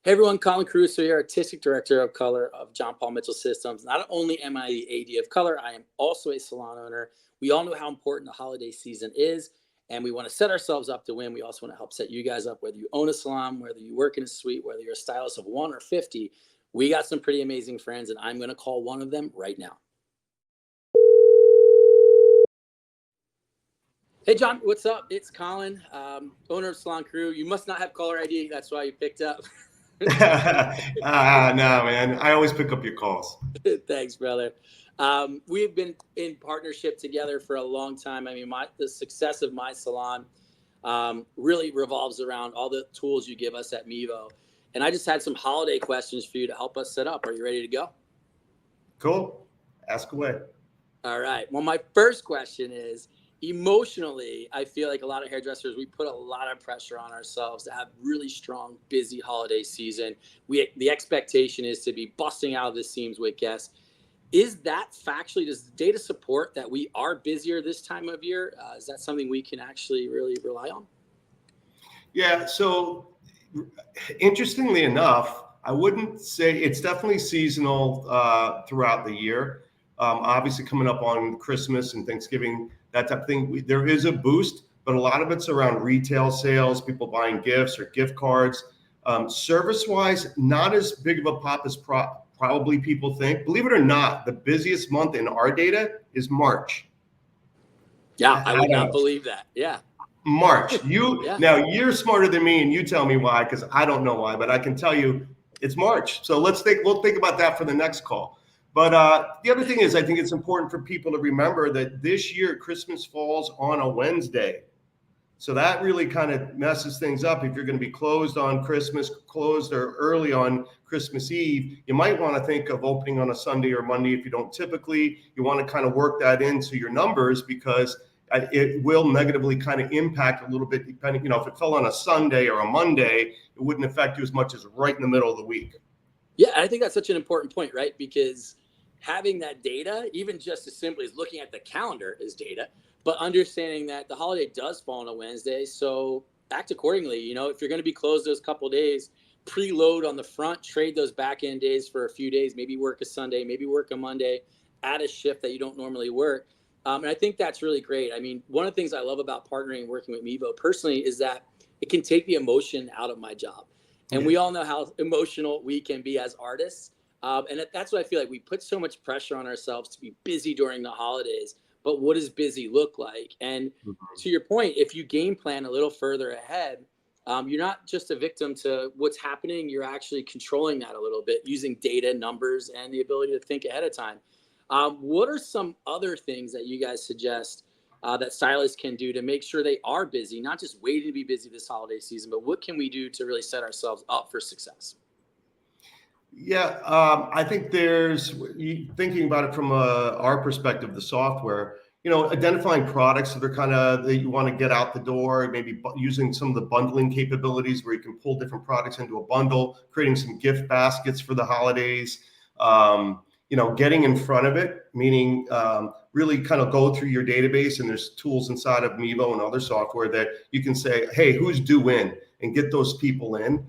Hey everyone, Colin Caruso here, Artistic Director of Color of John Paul Mitchell Systems. Not only am I the AD of Color, I am also a salon owner. We all know how important the holiday season is, and we want to set ourselves up to win. We also want to help set you guys up, whether you own a salon, whether you work in a suite, whether you're a stylist of 1 or 50. We got some pretty amazing friends, and I'm going to call one of them right now. Hey John, what's up? It's Colin, owner of Salon Crew. You must not have caller ID. That's why you picked up. No, man. I always pick up your calls. Thanks, brother. We've been in partnership together for a long time. I mean, the success of my salon really revolves around all the tools you give us at Meevo. And I just had some holiday questions for you to help us set up. Are you ready to go? Cool. Ask away. All right. Well, my first question is, emotionally, I feel like a lot of hairdressers, we put a lot of pressure on ourselves to have really strong, busy holiday season. The expectation is to be busting out of the seams with guests. Is that factually, does the data support that we are busier this time of year? Is that something we can actually really rely on? Yeah. So interestingly enough, I wouldn't say it's definitely seasonal throughout the year. Obviously, coming up on Christmas and Thanksgiving, that type of thing, there is a boost, but a lot of it's around retail sales, people buying gifts or gift cards. Service-wise, not as big of a pop as probably people think. Believe it or not, the busiest month in our data is March. Yeah, I would not believe that. Yeah. March. Yeah. Now you're smarter than me, and you tell me why, because I don't know why, but I can tell you it's March. So we'll think about that for the next call. But the other thing is, I think it's important for people to remember that this year Christmas falls on a Wednesday. So that really kind of messes things up. If you're going to be closed on Christmas, closed or early on Christmas Eve, you might want to think of opening on a Sunday or Monday if you don't typically. You want to kind of work that into your numbers because it will negatively kind of impact a little bit depending, if it fell on a Sunday or a Monday, it wouldn't affect you as much as right in the middle of the week. Yeah, I think that's such an important point, right? Because having that data, even just as simply as looking at the calendar is data, but understanding that the holiday does fall on a Wednesday, so act accordingly. If you're going to be closed those couple days, preload on the front, trade those back end days for a few days, maybe work a Sunday, maybe work a Monday, add a shift that you don't normally work. And I think that's really great. I mean, one of the things I love about partnering and working with Meevo personally is that it can take the emotion out of my job. And we all know how emotional we can be as artists. And that's what I feel like. We put so much pressure on ourselves to be busy during the holidays. But what does busy look like? And to your point, if you game plan a little further ahead, you're not just a victim to what's happening. You're actually controlling that a little bit using data, numbers, and the ability to think ahead of time. What are some other things that you guys suggest that stylists can do to make sure they are busy, not just waiting to be busy this holiday season, but what can we do to really set ourselves up for success? Yeah, I think thinking about it from our perspective, the software, identifying products that you want to get out the door, maybe using some of the bundling capabilities where you can pull different products into a bundle, creating some gift baskets for the holidays, getting in front of it, meaning really kind of go through your database, and there's tools inside of Meevo and other software that you can say, hey, who's due in, and get those people in.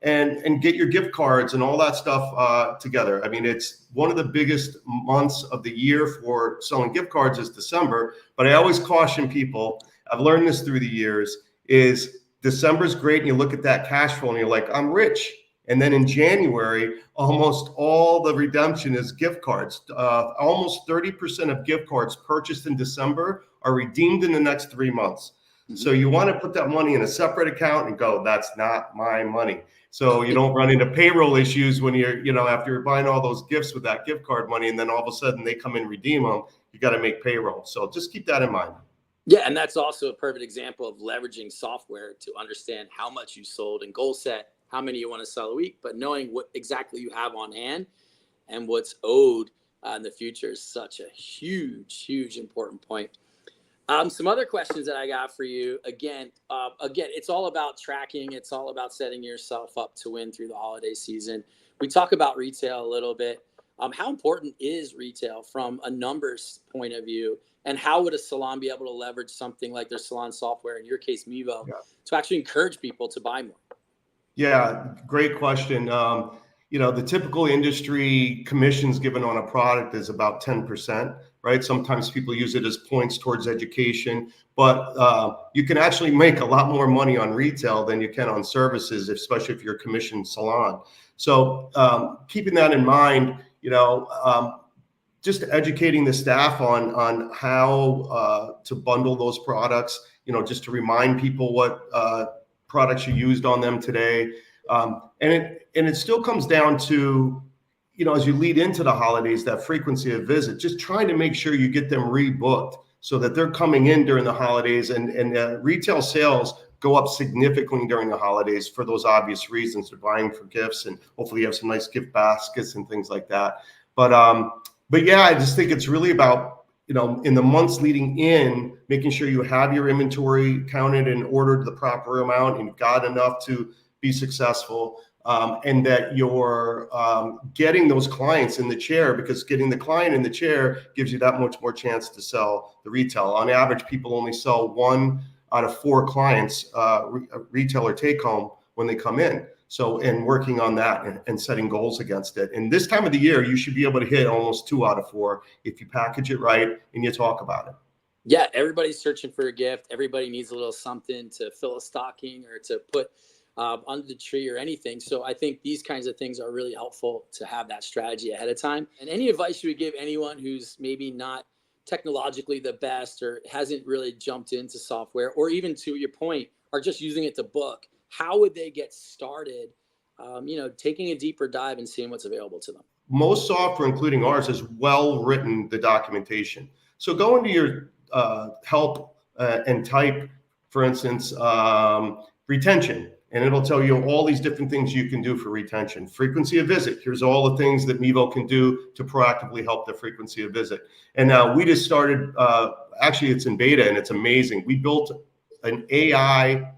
And get your gift cards and all that stuff together. I mean, it's one of the biggest months of the year for selling gift cards is December. But I always caution people, I've learned this through the years, is December's great and you look at that cash flow and you're like, I'm rich. And then in January, almost all the redemption is gift cards. Almost 30% of gift cards purchased in December are redeemed in the next 3 months. So you want to put that money in a separate account and go, that's not my money. So you don't run into payroll issues when after you're buying all those gifts with that gift card money, and then all of a sudden they come and redeem them, you got to make payroll. So just keep that in mind. Yeah, and that's also a perfect example of leveraging software to understand how much you sold and goal set how many you want to sell a week, but knowing what exactly you have on hand and what's owed in the future is such a huge important point. Some other questions that I got for you. Again, it's all about tracking. It's all about setting yourself up to win through the holiday season. We talk about retail a little bit. How important is retail from a numbers point of view? And how would a salon be able to leverage something like their salon software, in your case, Meevo, to actually encourage people to buy more? Yeah, great question. The typical industry commissions given on a product is about 10%, right? Sometimes people use it as points towards education, but you can actually make a lot more money on retail than you can on services, especially if you're a commissioned salon. So keeping that in mind, just educating the staff on how to bundle those products, just to remind people what products you used on them today. And it still comes down to, as you lead into the holidays, that frequency of visit, just trying to make sure you get them rebooked so that they're coming in during the holidays, and retail sales go up significantly during the holidays for those obvious reasons. They're buying for gifts, and hopefully you have some nice gift baskets and things like that. But yeah, I just think it's really about, in the months leading in, making sure you have your inventory counted and ordered the proper amount and got enough to be successful, and that you're getting those clients in the chair, because getting the client in the chair gives you that much more chance to sell the retail. On average, people only sell 1 out of 4 clients retailer take home when they come in. So, and working on that and setting goals against it. And this time of the year, you should be able to hit almost 2 out of 4 if you package it right and you talk about it. Yeah, everybody's searching for a gift. Everybody needs a little something to fill a stocking or to put under the tree or anything. So I think these kinds of things are really helpful to have that strategy ahead of time. And any advice you would give anyone who's maybe not technologically the best or hasn't really jumped into software, or even to your point, are just using it to book, how would they get started, taking a deeper dive and seeing what's available to them? Most software, including ours, is well written, the documentation. So go into your help and type, for instance, retention, and it'll tell you all these different things you can do for retention. Frequency of visit, here's all the things that Meevo can do to proactively help the frequency of visit. And we just started, actually it's in beta and it's amazing. We built an AI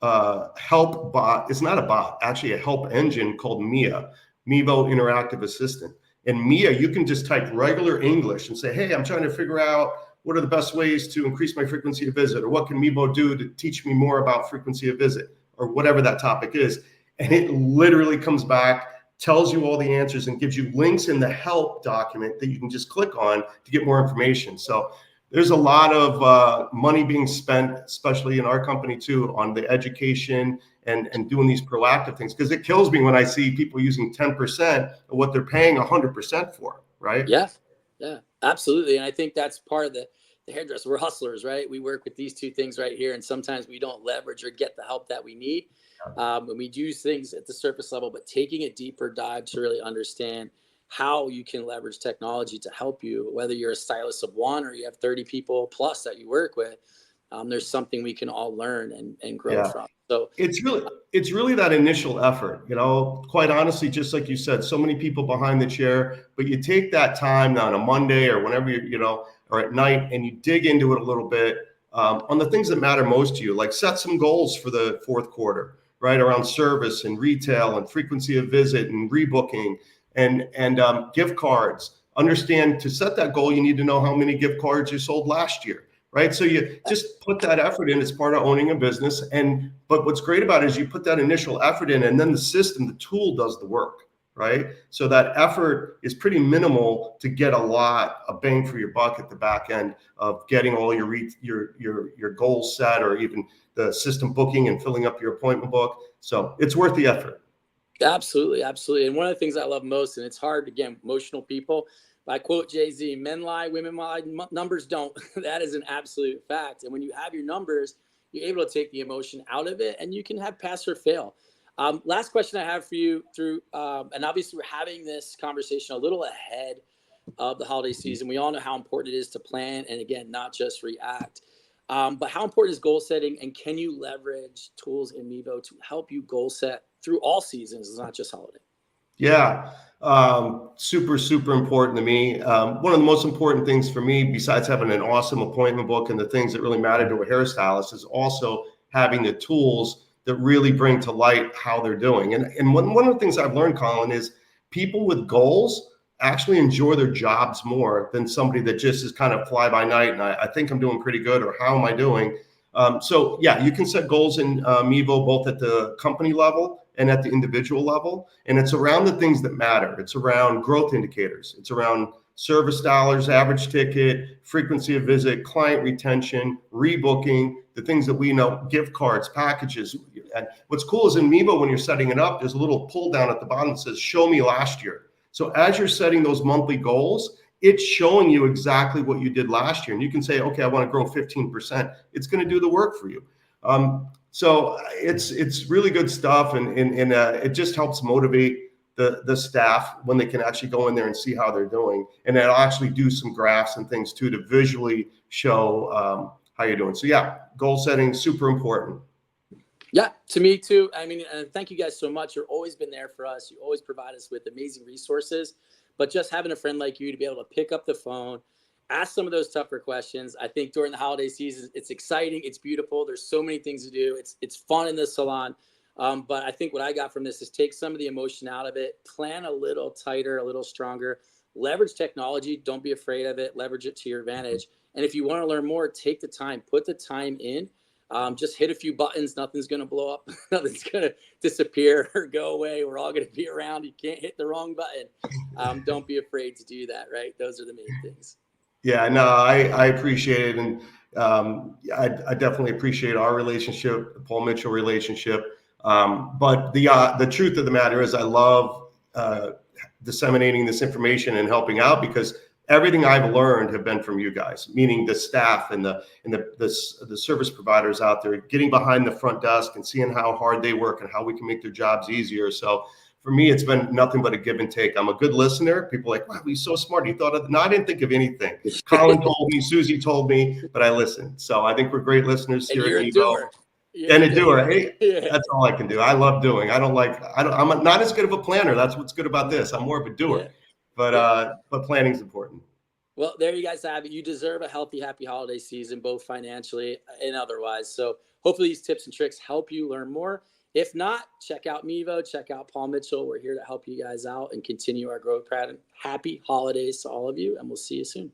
help bot. It's not a bot, actually a help engine called Mia, Meevo Interactive Assistant. And Mia, you can just type regular English and say, hey, I'm trying to figure out what are the best ways to increase my frequency of visit, or what can Meevo do to teach me more about frequency of visit, or whatever that topic is. And it literally comes back, tells you all the answers, and gives you links in the help document that you can just click on to get more information. So there's a lot of money being spent, especially in our company too, on the education and doing these proactive things, because it kills me when I see people using 10% of what they're paying 100% for, right? Yeah, absolutely. And I think that's part of the hairdresser. We're hustlers, right? We work with these two things right here, and sometimes we don't leverage or get the help that we need when we do things at the surface level. But taking a deeper dive to really understand how you can leverage technology to help you, whether you're a stylist of one or you have 30 people plus that you work with, there's something we can all learn and grow from. So it's really that initial effort, quite honestly, just like you said, so many people behind the chair, but you take that time on a Monday or whenever or at night, and you dig into it a little bit on the things that matter most to you, like set some goals for the fourth quarter, right? Around service and retail and frequency of visit and rebooking and gift cards. Understand, to set that goal, you need to know how many gift cards you sold last year. Right. So you just put that effort in as part of owning a business. But what's great about it is you put that initial effort in, and then the system, the tool does the work. Right. So that effort is pretty minimal to get a lot of bang for your buck at the back end of getting all your goals set, or even the system booking and filling up your appointment book. So it's worth the effort. Absolutely. Absolutely. And one of the things I love most, and it's hard, again, emotional people, I quote Jay-Z, men lie, women lie, numbers don't. That is an absolute fact. And when you have your numbers, you're able to take the emotion out of it, and you can have pass or fail. Last question I have for you, and obviously we're having this conversation a little ahead of the holiday season. We all know how important it is to plan and, again, not just react. But how important is goal setting, and can you leverage tools in Meevo to help you goal set through all seasons? It's not just holiday. Yeah, super, super important to me. One of the most important things for me, besides having an awesome appointment book and the things that really matter to a hairstylist, is also having the tools that really bring to light how they're doing. And one of the things I've learned, Colin, is people with goals actually enjoy their jobs more than somebody that just is kind of fly by night and I think I'm doing pretty good, or how am I doing? So yeah, you can set goals in Meevo both at the company level and at the individual level. And it's around the things that matter. It's around growth indicators. It's around service dollars, average ticket, frequency of visit, client retention, rebooking, the things that we know, gift cards, packages. And what's cool is in Meevo, when you're setting it up, there's a little pull down at the bottom that says, show me last year. So as you're setting those monthly goals, it's showing you exactly what you did last year. And you can say, okay, I want to grow 15%. It's going to do the work for you. So it's really good stuff. And it just helps motivate the staff when they can actually go in there and see how they're doing. And it'll actually do some graphs and things too, to visually show how you're doing. So yeah, goal setting, super important. Yeah, to me too. I mean, thank you guys so much. You've always been there for us. You always provide us with amazing resources. But just having a friend like you to be able to pick up the phone, ask some of those tougher questions. I think during the holiday season, it's exciting. It's beautiful. There's so many things to do. It's fun in the salon. But I think what I got from this is take some of the emotion out of it, plan a little tighter, a little stronger, leverage technology. Don't be afraid of it. Leverage it to your advantage. And if you want to learn more, take the time, put the time in. Just hit a few buttons. Nothing's going to blow up. Nothing's going to disappear or go away. We're all going to be around. You can't hit the wrong button. Don't be afraid to do that, right? Those are the main things. Yeah, no, I appreciate it. And I definitely appreciate our relationship, the Paul Mitchell relationship. But the truth of the matter is I love disseminating this information and helping out, because everything I've learned have been from you guys, meaning the staff and the service providers out there, getting behind the front desk and seeing how hard they work and how we can make their jobs easier. So for me, it's been nothing but a give and take. I'm a good listener. People are like, wow, he's so smart. He thought of, no, I didn't think of anything. Colin told me, Susie told me, but I listened. So I think we're great listeners here at Meevo. And a doer. Hey, that's all I can do. I love doing. I'm not as good of a planner. That's what's good about this. I'm more of a doer. Yeah. But planning is important. Well, there you guys have it. You deserve a healthy, happy holiday season, both financially and otherwise. So hopefully these tips and tricks help you learn more. If not, check out Meevo, check out Paul Mitchell. We're here to help you guys out and continue our growth pattern. Happy holidays to all of you, and we'll see you soon.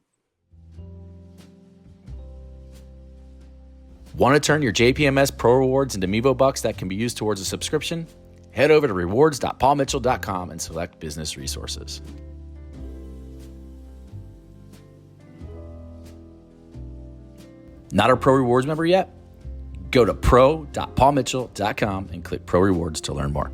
Want to turn your JPMS Pro Rewards into Meevo Bucks that can be used towards a subscription? Head over to rewards.paulmitchell.com and select Business Resources. Not a Pro Rewards member yet? Go to pro.paulmitchell.com and click Pro Rewards to learn more.